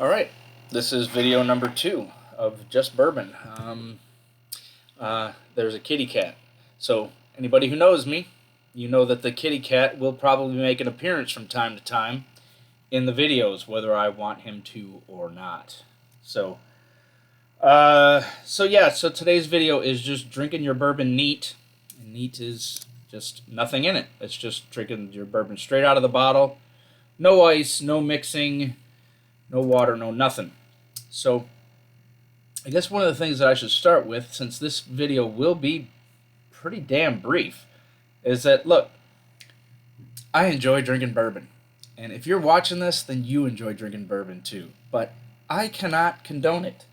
Alright, this is video number 2 of Just Bourbon. There's a kitty cat. So, anybody who knows me, you know that the kitty cat will probably make an appearance from time to time in the videos, whether I want him to or not. So today's video is just drinking your bourbon neat. And neat is just nothing in it. It's just drinking your bourbon straight out of the bottle. No ice, no mixing, no water, no nothing. So I guess one of the things that I should start with, since this video will be pretty damn brief, is that, look, I enjoy drinking bourbon. And if you're watching this, then you enjoy drinking bourbon too. But I cannot condone it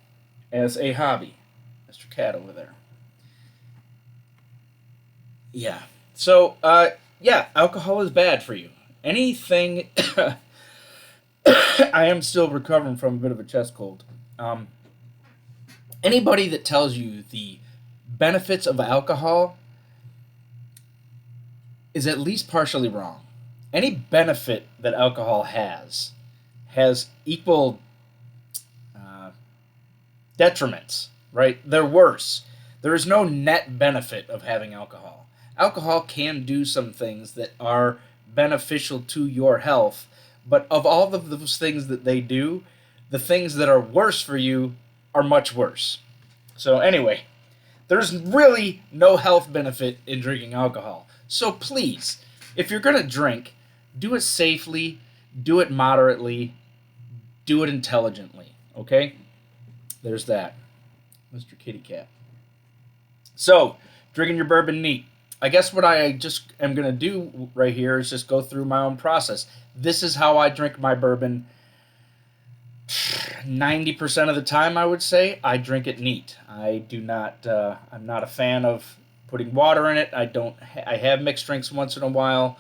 as a hobby. Mr. Cat over there. Yeah. So, alcohol is bad for you. Anything... I am still recovering from a bit of a chest cold. Anybody that tells you the benefits of alcohol is at least partially wrong. Any benefit that alcohol has equal detriments, right? They're worse. There is no net benefit of having alcohol. Alcohol can do some things that are beneficial to your health, but of all of those things that they do, the things that are worse for you are much worse. So anyway, there's really no health benefit in drinking alcohol. So please, if you're going to drink, do it safely, do it moderately, do it intelligently, okay? There's that. Mr. Kitty Cat. So, drinking your bourbon neat. I guess what I just am going to do right here is just go through my own process. This is how I drink my bourbon. 90% of the time, I would say, I drink it neat. I'm not a fan of putting water in it. I have mixed drinks once in a while.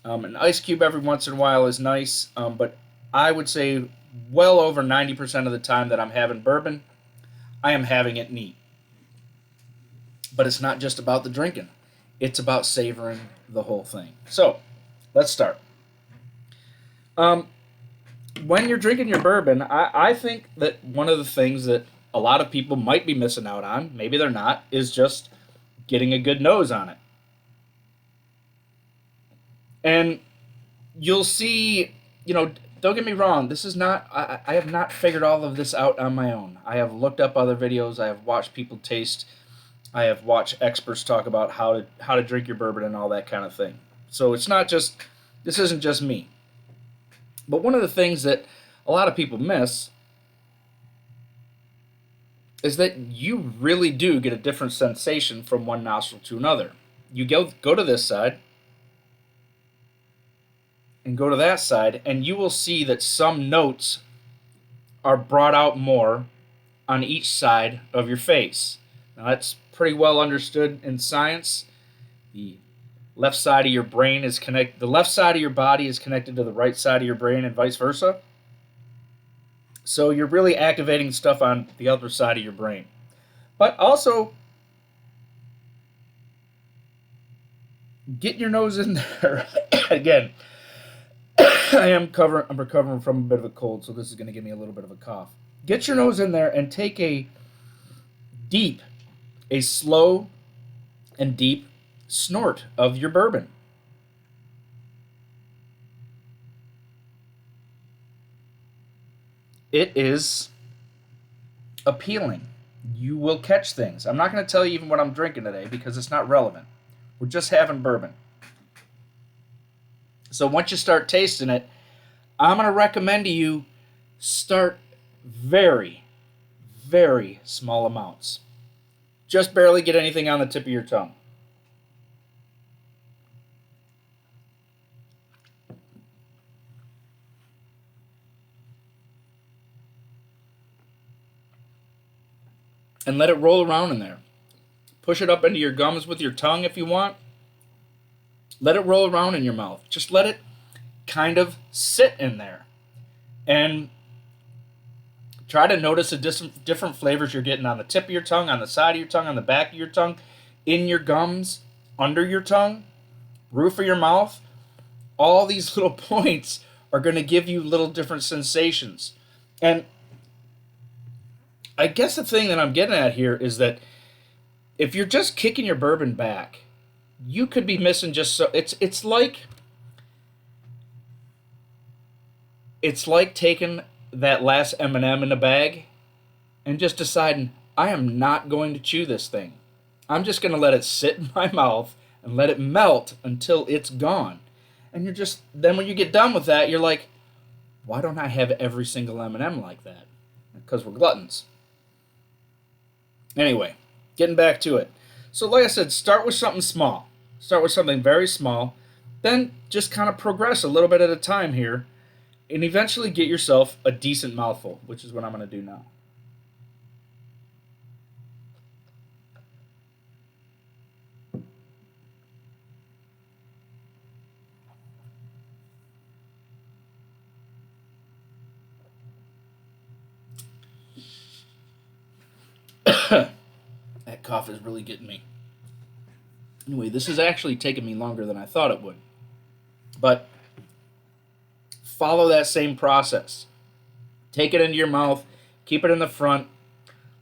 An ice cube every once in a while is nice, but I would say well over 90% of the time that I'm having bourbon, I am having it neat. But it's not just about the drinking. It's about savoring the whole thing. So, let's start. When you're drinking your bourbon, I think that one of the things that a lot of people might be missing out on, maybe they're not, is just getting a good nose on it. And you'll see, don't get me wrong, this is not, I have not figured all of this out on my own. I have looked up other videos, I have watched people taste, I have watched experts talk about how to drink your bourbon and all that kind of thing. So it's not just, this isn't just me. But one of the things that a lot of people miss is that you really do get a different sensation from one nostril to another. You go to this side and go to that side, and you will see that some notes are brought out more on each side of your face. Now that's pretty well understood in science. The left side of your brain is connected. The left side of your body is connected to the right side of your brain, and vice versa. So you're really activating stuff on the other side of your brain. But also, get your nose in there. Again, I'm recovering from a bit of a cold, so this is going to give me a little bit of a cough. Get your nose in there and take a slow and deep snort of your bourbon. It is appealing. You will catch things. I'm not going to tell you even what I'm drinking today because it's not relevant. We're just having bourbon. So once you start tasting it, I'm going to recommend to you start very, very small amounts. Just barely get anything on the tip of your tongue. And let it roll around in there. Push it up into your gums with your tongue if you want. Let it roll around in your mouth. Just let it kind of sit in there. And try to notice the different flavors you're getting on the tip of your tongue, on the side of your tongue, on the back of your tongue, in your gums, under your tongue, roof of your mouth. All these little points are going to give you little different sensations. And I guess the thing that I'm getting at here is that if you're just kicking your bourbon back, you could be missing just so it's like taking that last M&M in the bag and just deciding I am not going to chew this thing. I'm just going to let it sit in my mouth and let it melt until it's gone. And then when you get done with that, you're like, why don't I have every single M&M like that? Because we're gluttons. Anyway, getting back to it. So like I said, start with something small. Start with something very small. Then just kind of progress a little bit at a time here. And eventually get yourself a decent mouthful, which is what I'm going to do now. That cough is really getting me. Anyway, this is actually taking me longer than I thought it would. But follow that same process. Take it into your mouth, keep it in the front,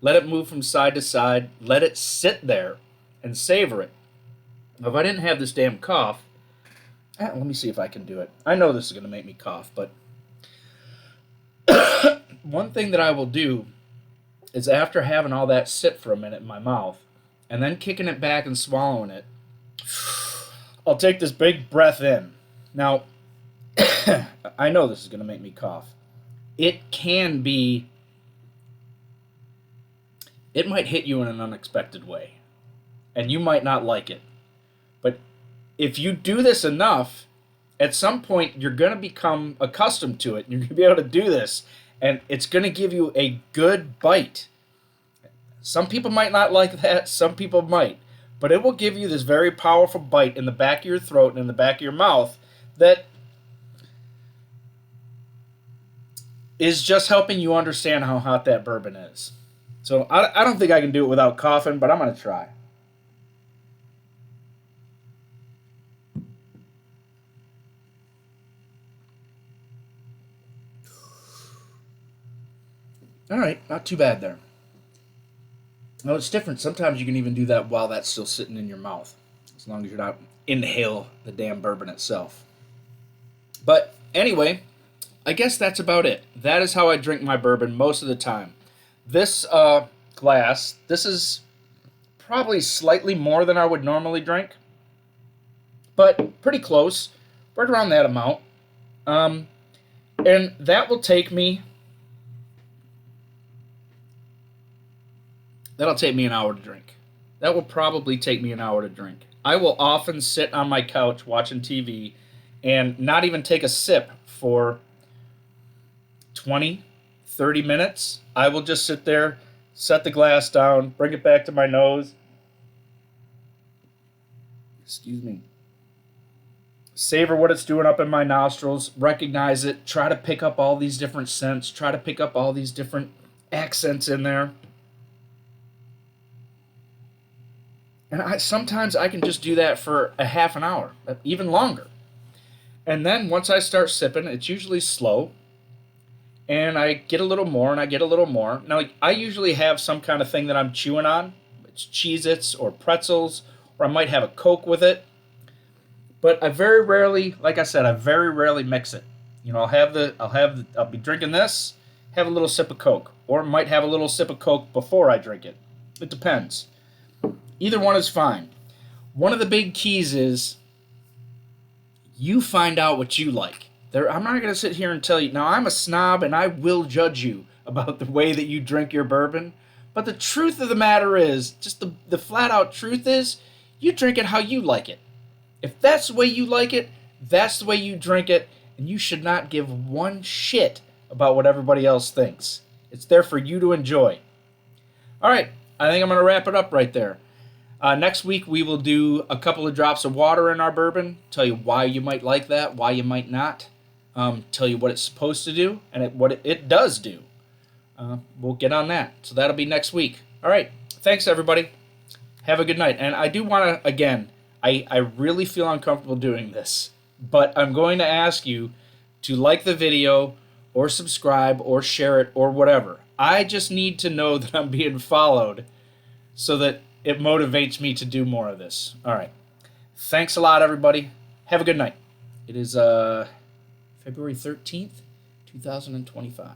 let it move from side to side, let it sit there and savor it. Now, if I didn't have this damn cough, let me see if I can do it. I know this is going to make me cough, but one thing that I will do is after having all that sit for a minute in my mouth and then kicking it back and swallowing it, I'll take this big breath in. Now, I know this is going to make me cough. It might hit you in an unexpected way, and you might not like it. But if you do this enough, at some point you're going to become accustomed to it, and you're going to be able to do this, and it's going to give you a good bite. Some people might not like that, some people might, but it will give you this very powerful bite in the back of your throat and in the back of your mouth that is just helping you understand how hot that bourbon is. So I don't think I can do it without coughing, but I'm going to try. All right, not too bad there. No, it's different. Sometimes you can even do that while that's still sitting in your mouth, as long as you're not inhale the damn bourbon itself. But anyway, I guess that's about it. That is how I drink my bourbon most of the time. This glass, this is probably slightly more than I would normally drink, but pretty close, right around that amount. And that will take me, that'll take me an hour to drink. That will probably take me an hour to drink. I will often sit on my couch watching TV and not even take a sip for 20, 30 minutes. I will just sit there, set the glass down, bring it back to my nose. Excuse me. Savor what it's doing up in my nostrils, recognize it, try to pick up all these different scents, try to pick up all these different accents in there. And sometimes I can just do that for a half an hour, even longer. And then once I start sipping, it's usually slow. And I get a little more and I get a little more. Now, I usually have some kind of thing that I'm chewing on. It's Cheez-Its or pretzels, or I might have a Coke with it. But I very rarely, like I said, I very rarely mix it. You know, I'll be drinking this, have a little sip of Coke, or might have a little sip of Coke before I drink it. It depends. Either one is fine. One of the big keys is you find out what you like. I'm not going to sit here and tell you. Now, I'm a snob, and I will judge you about the way that you drink your bourbon. But the truth of the matter is, just the flat-out truth is, you drink it how you like it. If that's the way you like it, that's the way you drink it, and you should not give one shit about what everybody else thinks. It's there for you to enjoy. All right, I think I'm going to wrap it up right there. Next week, we will do a couple of drops of water in our bourbon, tell you why you might like that, why you might not, tell you what it's supposed to do, and what it does do. We'll get on that. So that'll be next week. All right. Thanks, everybody. Have a good night. And I do want to, again, I really feel uncomfortable doing this, but I'm going to ask you to like the video or subscribe or share it or whatever. I just need to know that I'm being followed so that it motivates me to do more of this. All right. Thanks a lot, everybody. Have a good night. It is February 13th, 2025.